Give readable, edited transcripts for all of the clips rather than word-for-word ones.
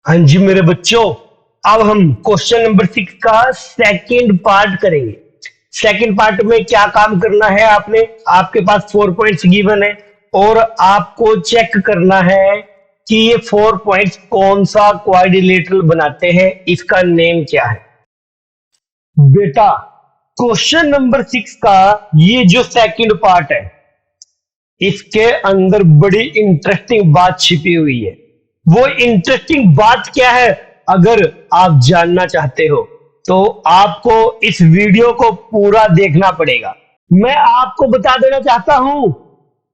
हाँ जी मेरे बच्चों, अब हम क्वेश्चन नंबर 6 का सेकंड पार्ट करेंगे। सेकंड पार्ट में क्या काम करना है, आपके पास 4 पॉइंट्स गिवन है और आपको चेक करना है कि ये 4 पॉइंट्स कौन सा क्वाड्रिलेटरल बनाते हैं, इसका नेम क्या है। बेटा, क्वेश्चन नंबर 6 का ये जो सेकंड पार्ट है, इसके अंदर बड़ी इंटरेस्टिंग बात छिपी हुई है। वो इंटरेस्टिंग बात क्या है, अगर आप जानना चाहते हो तो आपको इस वीडियो को पूरा देखना पड़ेगा। मैं आपको बता देना चाहता हूं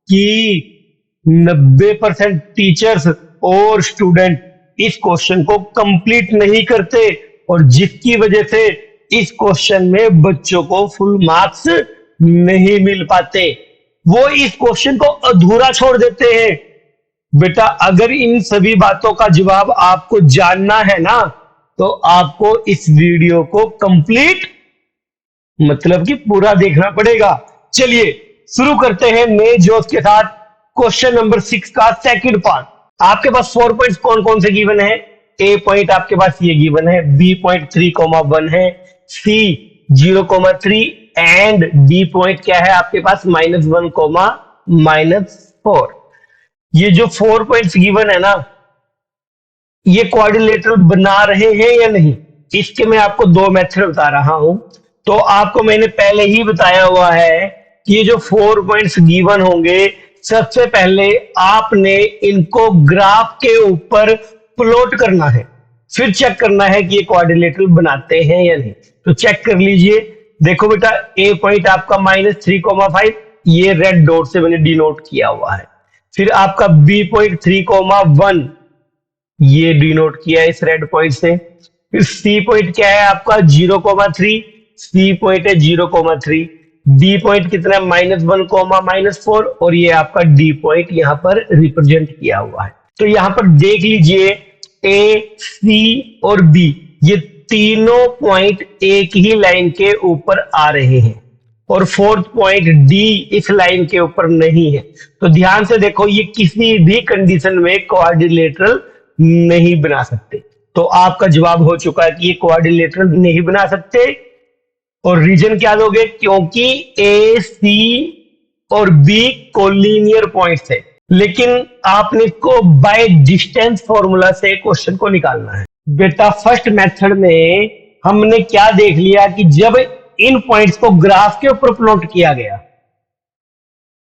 कि 90% टीचर्स और स्टूडेंट इस क्वेश्चन को कंप्लीट नहीं करते और जिसकी वजह से इस क्वेश्चन में बच्चों को फुल मार्क्स नहीं मिल पाते। वो इस क्वेश्चन को अधूरा छोड़ देते हैं। बेटा, अगर इन सभी बातों का जवाब आपको जानना है ना, तो आपको इस वीडियो को कंप्लीट मतलब कि पूरा देखना पड़ेगा। चलिए शुरू करते हैं नए जोश के साथ क्वेश्चन नंबर 6 का सेकंड पार्ट। आपके पास 4 पॉइंट्स कौन कौन से गिवन है। ए पॉइंट आपके पास ये गिवन है, बी पॉइंट 3,1 है, सी 0,3 एंड डी पॉइंट क्या है आपके पास -1, -4। ये जो 4 पॉइंट्स गिवन है ना, ये क्वाड्रिलेटरल बना रहे हैं या नहीं, इसके मैं आपको दो मेथड बता रहा हूं। तो आपको मैंने पहले ही बताया हुआ है कि ये जो 4 पॉइंट्स गिवन होंगे, सबसे पहले आपने इनको ग्राफ के ऊपर प्लॉट करना है, फिर चेक करना है कि ये क्वाड्रिलेटरल बनाते हैं या नहीं। तो चेक कर लीजिए। देखो बेटा, ए पॉइंट आपका -3,5 ये रेड डॉट से मैंने डिनोट किया हुआ है। फिर आपका बी पॉइंट 3,1 ये डिनोट किया है इस रेड पॉइंट से। फिर सी पॉइंट क्या है आपका 0,3, सी पॉइंट है 0,3, डी पॉइंट कितना है -1, -4 और ये आपका डी पॉइंट यहां पर रिप्रेजेंट किया हुआ है। तो यहां पर देख लीजिए, ए, सी और बी ये तीनों पॉइंट एक ही लाइन के ऊपर आ रहे हैं और फोर्थ पॉइंट डी इस लाइन के ऊपर नहीं है। तो ध्यान से देखो, ये किसी भी कंडीशन में क्वाड्रिलेटरल नहीं बना सकते। तो आपका जवाब हो चुका है कि ये क्वाड्रिलेटरल नहीं बना सकते। और रीजन क्या दोगे, क्योंकि ए, सी और बी कोलिनियर पॉइंट्स है। लेकिन आपने इसको बाय डिस्टेंस फॉर्मूला से क्वेश्चन को निकालना है। बेटा, फर्स्ट मेथड में हमने क्या देख लिया कि जब इन पॉइंट्स को ग्राफ के ऊपर प्लॉट किया गया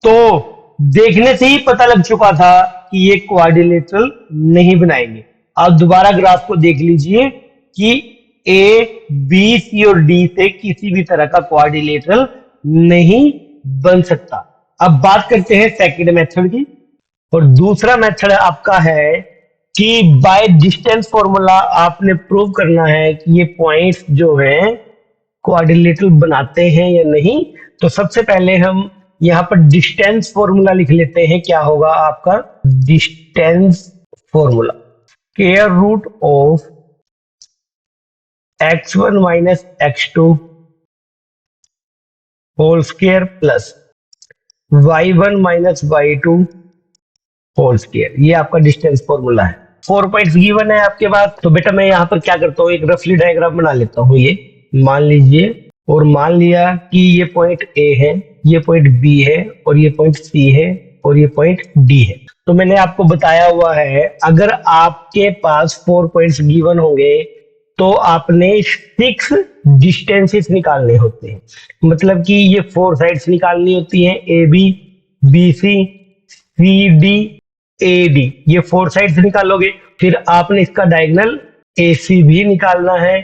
तो देखने से ही पता लग चुका था कि ये क्वाड्रिलेटरल नहीं बनाएंगे। आप दोबारा ग्राफ को देख लीजिए कि ए, बी, सी और डी से किसी भी तरह का क्वाड्रिलेटरल नहीं बन सकता। अब बात करते हैं सेकंड मेथड की। और दूसरा मेथड आपका है कि बाय डिस्टेंस फॉर्मूला आपने प्रूव करना है कि ये पॉइंट्स जो हैं क्वाड्रिलेटरल बनाते हैं या नहीं। तो सबसे पहले हम यहां पर डिस्टेंस फॉर्मूला लिख लेते हैं। क्या होगा आपका distance formula, square root of x1 minus x2 whole square plus y1 minus y2 whole square. ये आपका डिस्टेंस फॉर्मूला है। 4 पॉइंट्स गिवन है आपके पास। तो बेटा, मैं यहां पर क्या करता हूं, एक रफली डायग्राम बना लेता हूं। ये मान लीजिए, और मान लिया कि ये पॉइंट ए है, ये पॉइंट बी है और ये पॉइंट सी है और ये पॉइंट डी है। तो मैंने आपको बताया हुआ है, अगर आपके पास 4 पॉइंट्स गिवन होंगे तो आपने 6 डिस्टेंसेस निकालने होते हैं। मतलब कि ये 4 साइड्स निकालनी होती हैं, A B, B C, C D, A D, ये 4 साइड्स निकालोगे। फिर आपने इसका डायगोनल ए सी भी निकालना है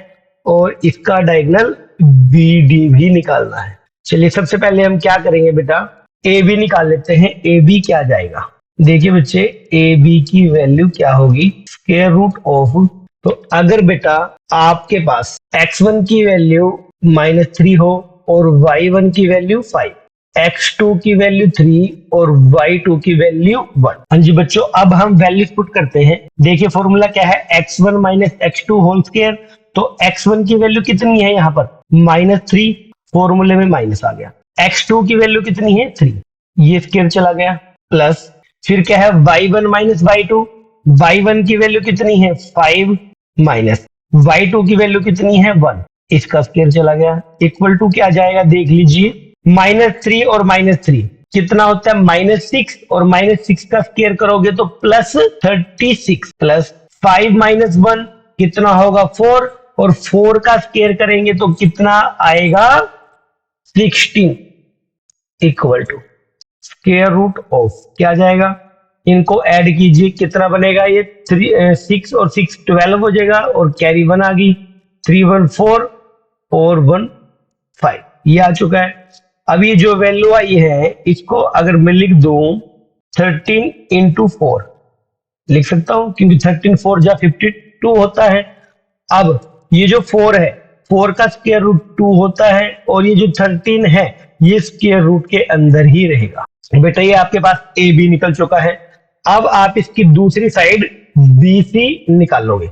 और इसका डायगोनल बी डी भी निकालना है। चलिए सबसे पहले हम क्या करेंगे बेटा, ए बी निकाल लेते हैं। ए बी क्या आ जाएगा, देखिए बच्चे, ए बी की वैल्यू क्या होगी, स्क्वायर रूट ऑफ। तो अगर बेटा आपके पास x1 की वैल्यू -3 हो और y1 की वैल्यू 5, x2 की वैल्यू 3 और y2 की वैल्यू 1। हाँ जी बच्चों, अब हम वैल्यूज पुट करते हैं। देखिए फॉर्मूला क्या है, x1 minus x2 whole square. तो x1 की वैल्यू कितनी है यहाँ पर -3, फॉर्मूले में माइनस आ गया। x2 की वैल्यू कितनी है 3, ये स्क्वायर चला गया, प्लस फिर क्या है y1 माइनस y2, y1 की वैल्यू कितनी है 5 माइनस y2 की वैल्यू कितनी है 1, इसका स्क्वायर चला गया, इक्वल टू क्या जाएगा देख लीजिए, -3 और -3 कितना होता है -6, और -6 का स्क्वायर करोगे तो +36 प्लस 5 माइनस 1 कितना होगा 4, और 4 का स्क्वायर करेंगे तो कितना आएगा 16 equal to square root of क्या जाएगा, इनको ऐड कीजिए कितना बनेगा, ये 6 और 6 12 हो जाएगा, और कैरी 1 आ गई, 3 1 4 और 1 5 ये आ चुका है। अब ये जो वैल्यू आई है इसको अगर मैं लिख दूं 13 इंटू 4 लिख सकता हूं, क्योंकि 13 4 जा 52 होता है। अब ये जो 4 है 4 का स्क्वायर रूट 2 होता है, और ये जो 13 है ये स्क्वायर रूट के अंदर ही रहेगा। बेटा ये आपके पास ए बी निकल चुका है। अब आप इसकी दूसरी साइड बी सी निकालोगे,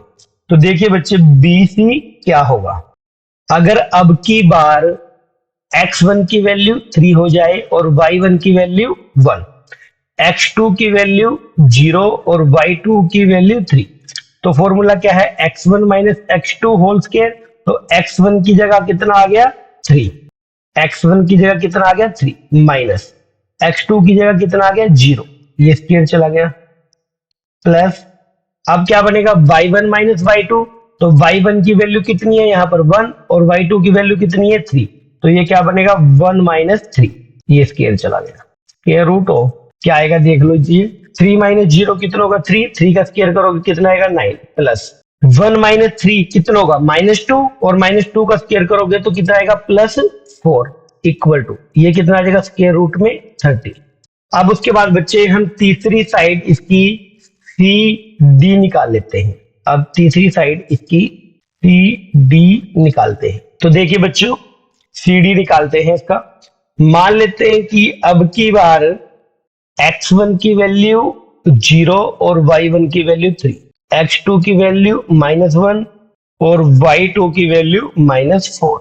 तो देखिए बच्चे बी सी क्या होगा, अगर अब की बार x1 की वैल्यू 3 हो जाए और y1 की वैल्यू 1, x2 की वैल्यू 0 और y2 की वैल्यू 3, तो फॉर्मूला क्या है x1 minus x2 whole square, तो x1 की जगह कितना आ गया 3, x1 की जगह कितना आ गया 3 माइनस x2 की जगह कितना आ गया 0, ये स्क्वायर चला गया, प्लस अब क्या बनेगा y1 माइनस y2, तो y1 की वैल्यू कितनी है यहाँ पर 1 और y2 की वैल्यू कितनी है 3, तो ये क्या बनेगा 1 माइनस 3, ये स्क्वायर चला गया, स्क्वायर रूट ऑफ क्या आएगा देख लो जी, 3 माइनस 0 कितना होगा 3, 3 का स्क्वायर करोगे कितना आएगा 9, प्लस 1 माइनस 3 कितना होगा -2, और -2 का स्क्वायर करोगे तो कितना आएगा +4 इक्वल टू ये कितना आ जाएगा स्क्वायर रूट में 30। अब उसके बाद बच्चे हम तीसरी साइड इसकी सी डी निकाल लेते हैं। अब तीसरी साइड इसकी सी डी निकालते हैं, तो देखिए बच्चों सी डी निकालते हैं इसका, मान लेते हैं कि अब की बार x1 की वैल्यू 0 और y1 की वैल्यू 3, x2 की वैल्यू -1 और y2 की वैल्यू -4,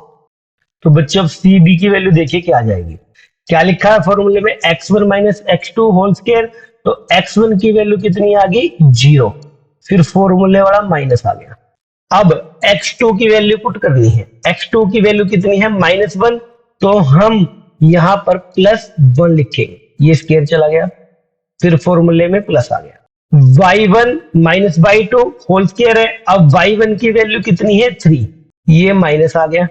तो बच्चे अब सी डी की वैल्यू देखिए क्या आ जाएगी, क्या लिखा है फॉर्मूले में x1 minus x2 whole square, तो x1 की वैल्यू कितनी आ गई 0, फिर फॉर्मूले वाला माइनस आ गया। अब x2 की वैल्यू पुट करनी है, x2 की वैल्यू कितनी है -1, तो हम यहां पर +1 लिखेंगे, ये स्क्वायर चला गया, फिर फॉर्मूले में प्लस आ गया, y1 minus y2 whole square है, अब y1 की वैल्यू कितनी है 3, ये माइनस आ गया,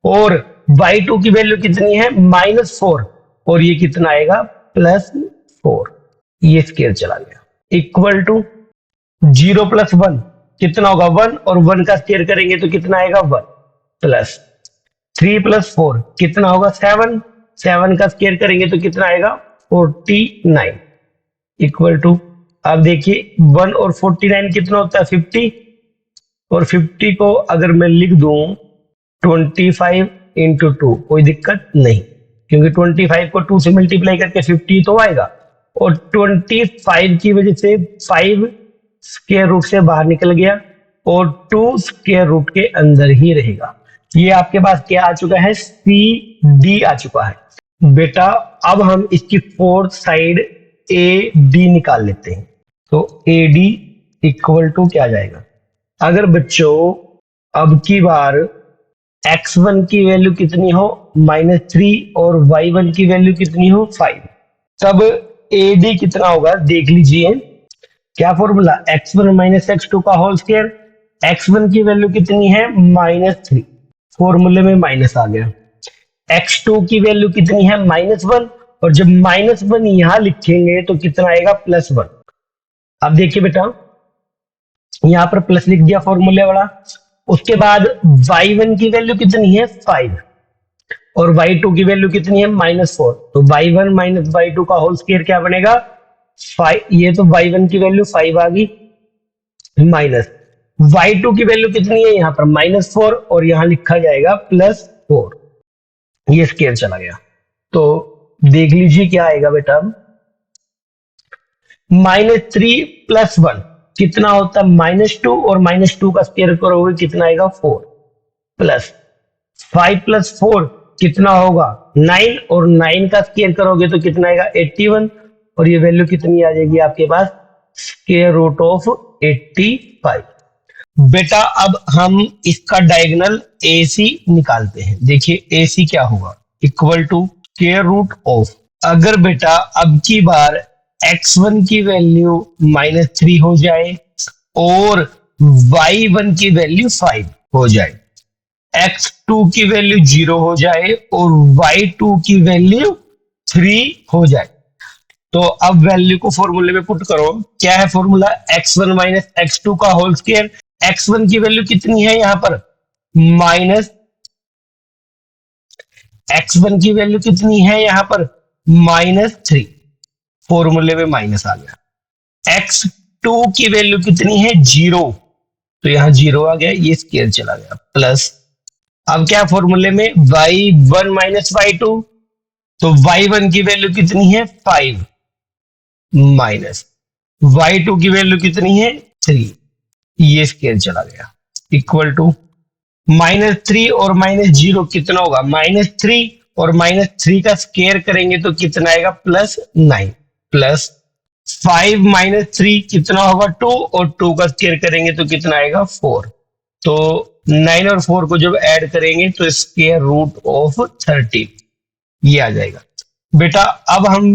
और y2 की वैल्यू कितनी है -4, और ये कितना आएगा +4, ये स्क्वायर चला गया, इक्वल टू 0 + 1 कितना होगा 1, और 1 का स्क्वायर करेंगे तो कितना आएगा 1, प्लस 3 + 4 कितना होगा 7, 7 का स्क्वायर करेंगे तो कितना आएगा 49 इक्वल टू, अब देखिए 1 और 49 कितना होता है 50, और 50 को अगर मैं लिख दूं 25 इंटू 2 कोई दिक्कत नहीं, क्योंकि 25 को 2 से मल्टीप्लाई करके 50 तो आएगा, और 25 की वजह से 5 स्क्वायर रूट से बाहर निकल गया और 2 स्क्वायर रूट के अंदर ही रहेगा। ये आपके पास क्या आ चुका है सी डी आ चुका है। बेटा अब हम इसकी फोर्थ साइड ए डी निकाल लेते हैं, तो ए डी इक्वल टू क्या जाएगा, अगर बच्चों अब की बार x1 की वैल्यू कितनी हो -3 और y1 की वैल्यू कितनी हो 5, तब AD कितना होगा देख लीजिए, क्या फॉर्मूला x1 माइनस x2 का होल स्क्वायर, x1 की वैल्यू कितनी है -3, फॉर्मूले में माइनस आ गया, x2 की वैल्यू कितनी है -1, और जब -1 यहां लिखेंगे तो कितना आएगा +1। अब देखिए बेटा यहां पर प्लस लिख दिया फॉर्मूले वाला, उसके बाद y1 की वैल्यू कितनी है 5 और y2 की वैल्यू कितनी है -4, तो y1 माइनस y2 का होल स्क्वायर क्या बनेगा 5, ये तो y1 की वैल्यू 5 आ गई, माइनस y2 की वैल्यू कितनी है यहाँ पर -4 और यहां लिखा जाएगा +4, ये स्क्वायर चला गया, तो देख लीजिए क्या आएगा बेटा, -3 + 1 कितना होता है -2 और -2 का स्क्वायर करोगे कितना आएगा 4, प्लस 5 + 4 कितना होगा 9 और 9 का स्क्वायर करोगे तो कितना आएगा 81, और ये वैल्यू कितनी आ जाएगी आपके पास स्क्वायर रूट ऑफ 85। बेटा अब हम इसका डायगोनल AC निकालते हैं। देखिए AC क्या होगा, equal to square root of, अगर बेटा अब की बार x1 की वैल्यू -3 हो जाए और y1 की वैल्यू 5 हो जाए, x2 की वैल्यू 0 हो जाए और y2 की वैल्यू 3 हो जाए, तो अब वैल्यू को फॉर्मूले में पुट करो। क्या है फॉर्मूला, x1 माइनस x2 का होल स्क्वायर। x1 की वैल्यू कितनी है यहां पर, माइनस, x1 की वैल्यू कितनी है यहां पर, -3, फॉर्मूले में माइनस आ गया। x2 की वैल्यू कितनी है, 0, तो यहां 0 आ गया, ये स्क्वायर चला गया, प्लस, अब क्या फॉर्मूले में y1 माइनस y2, तो y1 की वैल्यू कितनी है 5 माइनस y2 की वैल्यू कितनी है 3, ये स्क्वायर चला गया, इक्वल टू -3 और -0 कितना होगा, -3, और -3 का स्क्वायर करेंगे तो कितना आएगा, +9, प्लस 5 माइनस 3 कितना होगा 2, और 2 का स्क्वायर करेंगे तो कितना आएगा 4, तो 9 और 4 को जब ऐड करेंगे तो स्क्वायर रूट ऑफ 13 ये आ जाएगा। बेटा अब हम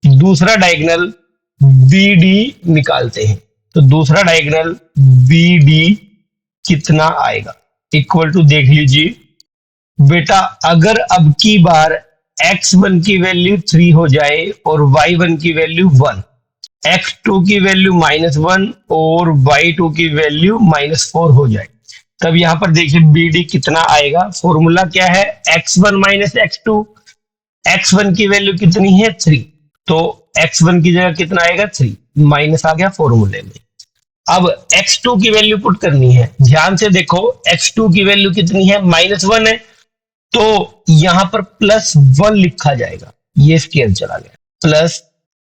दूसरा डायगोनल BD निकालते हैं, तो दूसरा डायगोनल BD कितना आएगा, इक्वल टू, देख लीजिए बेटा अगर अब की बार x1 की वैल्यू 3 हो जाए और y1 की वैल्यू 1, x2 की वैल्यू -1 और y2 की वैल्यू -4 हो जाए, तब यहां पर देखिए BD कितना आएगा। फॉर्मूला क्या है, x1 माइनस x2, x1 की वैल्यू कितनी है 3, तो x1 की जगह कितना आएगा 3, माइनस आ गया फॉर्मूले में। अब x2 की वैल्यू पुट करनी है, ध्यान से देखो x2 की वैल्यू कितनी है, -1 है, तो यहां पर +1 लिखा जाएगा, ये स्क्वायर चला गया, प्लस,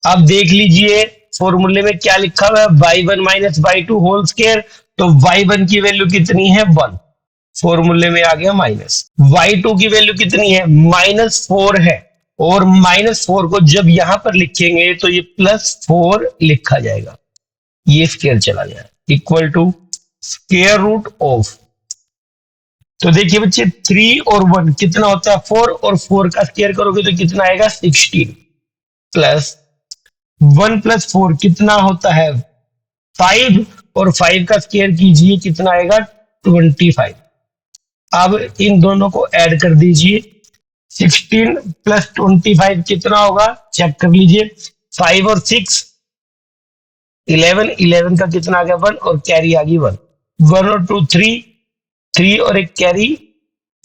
अब देख लीजिए फॉर्मूले में क्या लिखा हुआ है, y1 minus y2 whole square, तो y1 की वैल्यू कितनी है 1, फॉर्मूले में आ गया माइनस, y2 की वैल्यू कितनी है -4 है, और -4 को जब यहां पर लिखेंगे तो ये +4 लिखा जाएगा, ये स्क्वायर चला गया, equal to square root of, तो देखिए बच्चे 3 और 1 कितना होता है 4, और 4 का स्क्वायर करोगे तो कितना आएगा 16, प्लस 1 + 4 कितना होता है 5, और 5 का स्क्वायर कीजिए कितना आएगा 25। अब इन दोनों को ऐड कर दीजिए, 16 + 25 कितना होगा, चेक कर लीजिए, 5 और 6 11, 11 का कितना आ गया 1, और कैरी आ गई 1, 1 और 2 3, 3 और एक कैरी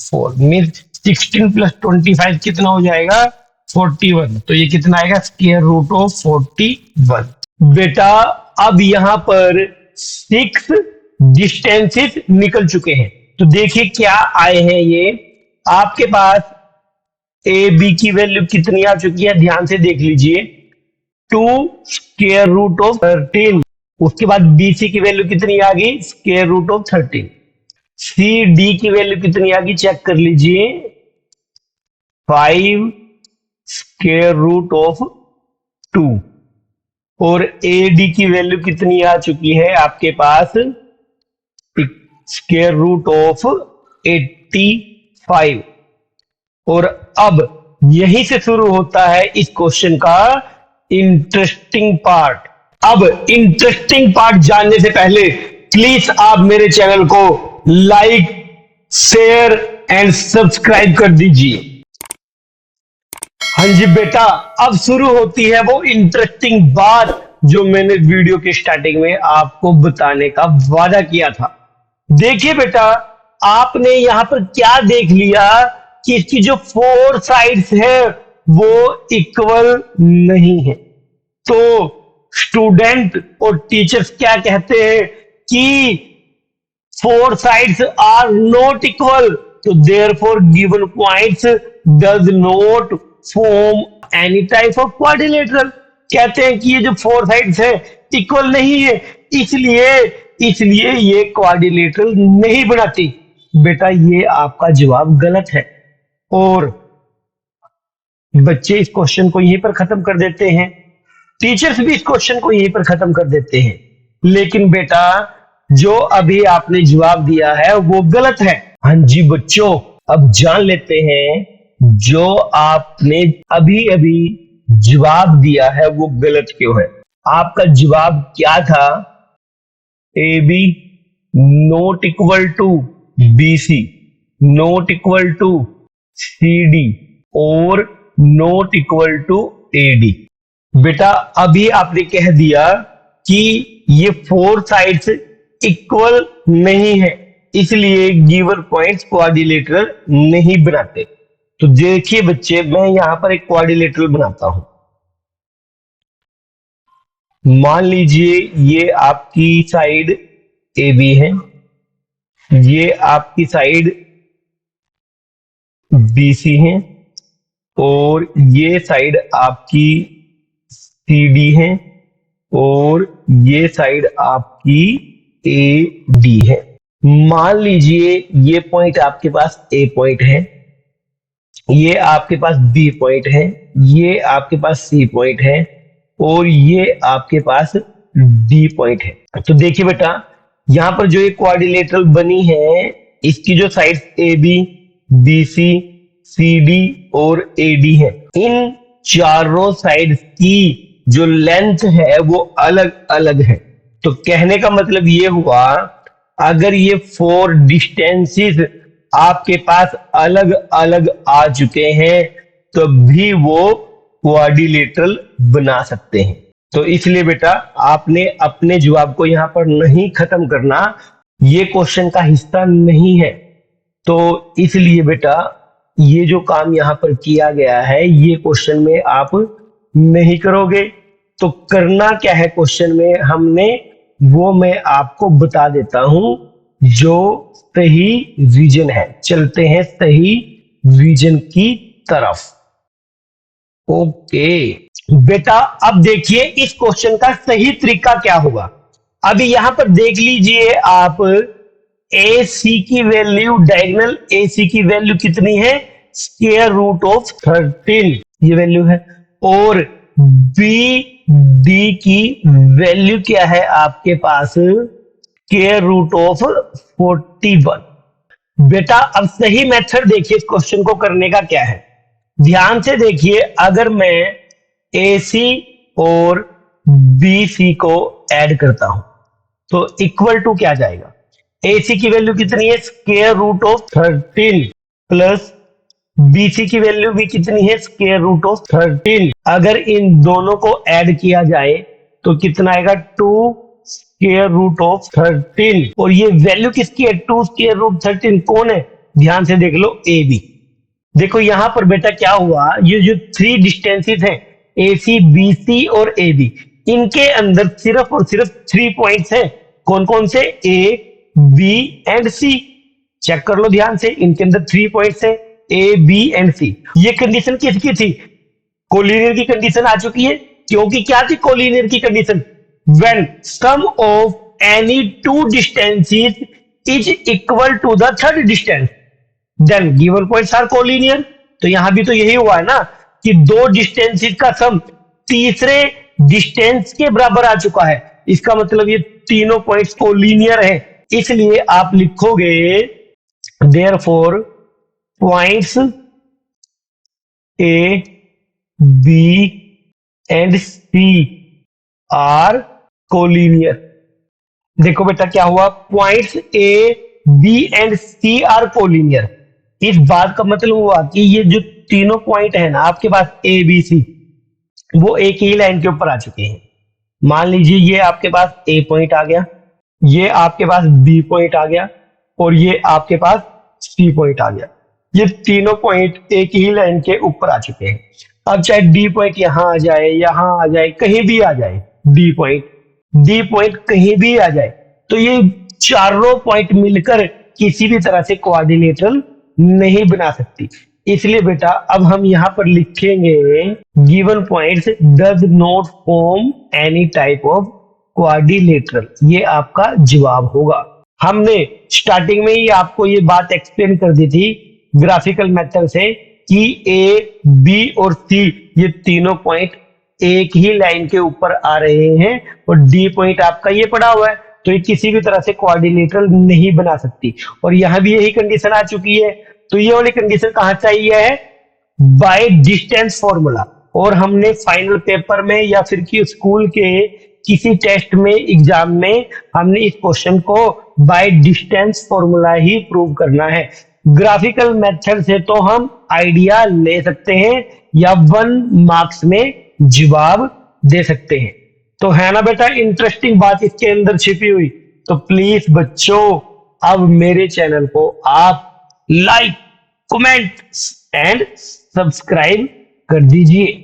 4, मीन 16 + 25 कितना हो जाएगा 41, तो ये कितना आएगा स्क्वायर रूट ऑफ 41। बेटा अब यहां पर 6 डिस्टेंसेस निकल चुके हैं, तो देखिए क्या आए हैं, ये आपके पास AB की वैल्यू कितनी आ चुकी है, ध्यान से देख लीजिए, 2 स्क्वायर रूट ऑफ 13, उसके बाद BC की वैल्यू कितनी आ गई, स्क्वायर रूट ऑफ 13, CD की वैल्यू कितनी आ गई, चेक कर लीजिए, 5 स्क्वायर रूट ऑफ 2, और AD की वैल्यू कितनी आ चुकी है आपके पास, स्क्वायर रूट ऑफ 85, और अब यहीं से शुरू होता है इस क्वेश्चन का इंटरेस्टिंग पार्ट। अब इंटरेस्टिंग पार्ट जानने से पहले प्लीज आप मेरे चैनल को लाइक, शेयर एंड सब्सक्राइब कर दीजिए। हाँ जी बेटा, अब शुरू होती है वो इंटरेस्टिंग बात जो मैंने वीडियो के स्टार्टिंग में आपको बताने का वादा किया था। देखिए बेटा, आपने यहां पर क्या देख लिया कि इसकी जो 4 साइड्स है वो इक्वल नहीं है, तो स्टूडेंट और टीचर्स क्या कहते हैं कि 4 sides are not equal, so therefore given points does not form any type of quadrilateral। कहते हैं कि ये जो 4 sides है इक्वल नहीं है, इसलिए ये क्वाड्रिलेटरल नहीं बनाती। बेटा ये आपका जवाब गलत है, और बच्चे इस क्वेश्चन को यहीं पर खत्म कर देते हैं। टीचर्स भी इस क्वेश्चन को यहीं पर खत्म कर देते हैं, लेकिन बेटा जो अभी आपने जवाब दिया है वो गलत है। हाँ जी बच्चों, अब जान लेते हैं जो आपने अभी अभी जवाब दिया है वो गलत क्यों है। आपका जवाब क्या था? A B not equal to B C, not equal to C D और not equal to A D. बेटा अभी आपने कह दिया कि ये फोर साइड्स इक्वल नहीं है, इसलिए गिवन पॉइंट्स क्वाड्रिलेटरल नहीं बनाते। तो देखिए बच्चे, मैं यहां पर एक क्वाड्रिलेटरल बनाता हूं। मान लीजिए ये आपकी साइड ए बी है, ये आपकी साइड बी सी है और ये साइड आपकी सी डी है और ये साइड आपकी ए डी है। मान लीजिए ये पॉइंट आपके पास ए पॉइंट है, ये आपके पास बी पॉइंट है, ये आपके पास सी पॉइंट है और ये आपके पास डी पॉइंट है। तो देखिए बेटा, यहां पर जो ये क्वाड्रिलेटरल बनी है, इसकी जो side A B, B C, C D और ए डी है, इन चारों साइड की जो लेंथ है वो अलग अलग है। तो कहने का मतलब ये हुआ, अगर ये फोर डिस्टेंसेस आपके पास अलग अलग आ चुके हैं तो भी वो क्वाड्रिलेटरल बना सकते हैं। तो इसलिए बेटा आपने अपने जवाब को यहां पर नहीं खत्म करना, ये क्वेश्चन का हिस्सा नहीं है। तो इसलिए बेटा ये जो काम यहां पर किया गया है ये क्वेश्चन में आप नहीं करोगे। तो करना क्या है क्वेश्चन में हमने, वो मैं आपको बता देता हूं, जो सही रीजन है। चलते हैं सही रीजन की तरफ। ओके बेटा, अब देखिए इस क्वेश्चन का सही तरीका क्या होगा। अभी यहां पर देख लीजिए आप, ए सी की वैल्यू, डायगोनल ए सी की वैल्यू कितनी है? स्क्वायर रूट ऑफ 13 ये वैल्यू है। और बी डी की वैल्यू क्या है आपके पास? Square root of 41। बेटा अब सही मेथड देखिए इस क्वेश्चन को करने का क्या है, ध्यान से देखिए। अगर मैं ए सी और बी सी को ऐड करता हूं तो इक्वल टू क्या जाएगा? ए सी की वैल्यू कितनी है? Square root of 13 plus B C की वैल्यू भी कितनी है? Square root of 13। अगर इन दोनों को ऐड किया जाए तो कितना आएगा? 2 स्क्वायर रूट ऑफ 13। और ये वैल्यू किसकी है? 2 स्क्वायर रूट 13 कौन है? ध्यान से देख लो, ए बी। देखो यहां पर बेटा क्या हुआ, ये जो थ्री डिस्टेंसेस हैं ए सी, बी सी और ए बी, इनके अंदर सिर्फ और सिर्फ 3 पॉइंट्स हैं। कौन कौन से? A B and C. Check कर लो ध्यान से, इनके अंदर 3 पॉइंट्स हैं, ए बी एंड सी। ये कंडीशन किसकी थी? कोलिनियर की कंडीशन आ चुकी है। क्योंकि क्या थी कोलिनियर की condition? When sum of any two distances is equal to the third distance then given points are collinear. तो यहां भी तो यही हुआ है ना कि दो डिस्टेंसेस का सम तीसरे डिस्टेंस के बराबर आ चुका है। इसका मतलब ये तीनों पॉइंट्स कोलिनियर हैं। इसलिए आप लिखोगे therefore points A B and C are collinear. देखो बेटा क्या हुआ, points A B and C are collinear. इस बात का मतलब हुआ कि ये जो तीनों पॉइंट है ना आपके पास ए बी सी, वो एक ही लाइन के ऊपर आ चुके हैं। मान लीजिए ये आपके पास ए पॉइंट आ गया, ये आपके पास बी पॉइंट आ गया और ये आपके पास सी पॉइंट आ गया। ये तीनों पॉइंट एक ही लाइन के ऊपर आ चुके हैं। अब चाहे डी पॉइंट यहां आ जाए, यहां आ जाए, कहीं भी आ जाए, डी पॉइंट कहीं भी आ जाए, तो ये चारों पॉइंट मिलकर किसी भी तरह से क्वाड्रिलेटरल नहीं बना सकती। इसलिए बेटा अब हम यहां पर लिखेंगे given points does not form any type of quadrilateral. ये आपका जवाब होगा। हमने स्टार्टिंग में ही आपको ये बात एक्सप्लेन कर दी थी ग्राफिकल मेथड से कि ए बी और सी ये तीनों पॉइंट एक ही लाइन के ऊपर आ रहे हैं और डी पॉइंट आपका ये पड़ा हुआ है, तो ये किसी भी तरह से कोऑर्डिनेटर नहीं बना सकती। और यहां भी यही कंडीशन आ चुकी है। तो ये वाली कंडीशन कहां चाहिए है, बाय डिस्टेंस फॉर्मूला। और हमने फाइनल पेपर में या फिर कि स्कूल के किसी टेस्ट में एग्जाम में हमने इस क्वेश्चन को by distance formula he prove करना है। ग्राफिकल मेथड से तो हम आइडिया ले सकते हैं या 1 मार्क्स में जवाब दे सकते हैं। तो है ना बेटा इंटरेस्टिंग बात इसके अंदर छिपी हुई। तो प्लीज बच्चों अब मेरे चैनल को आप लाइक, कमेंट एंड सब्सक्राइब कर दीजिए।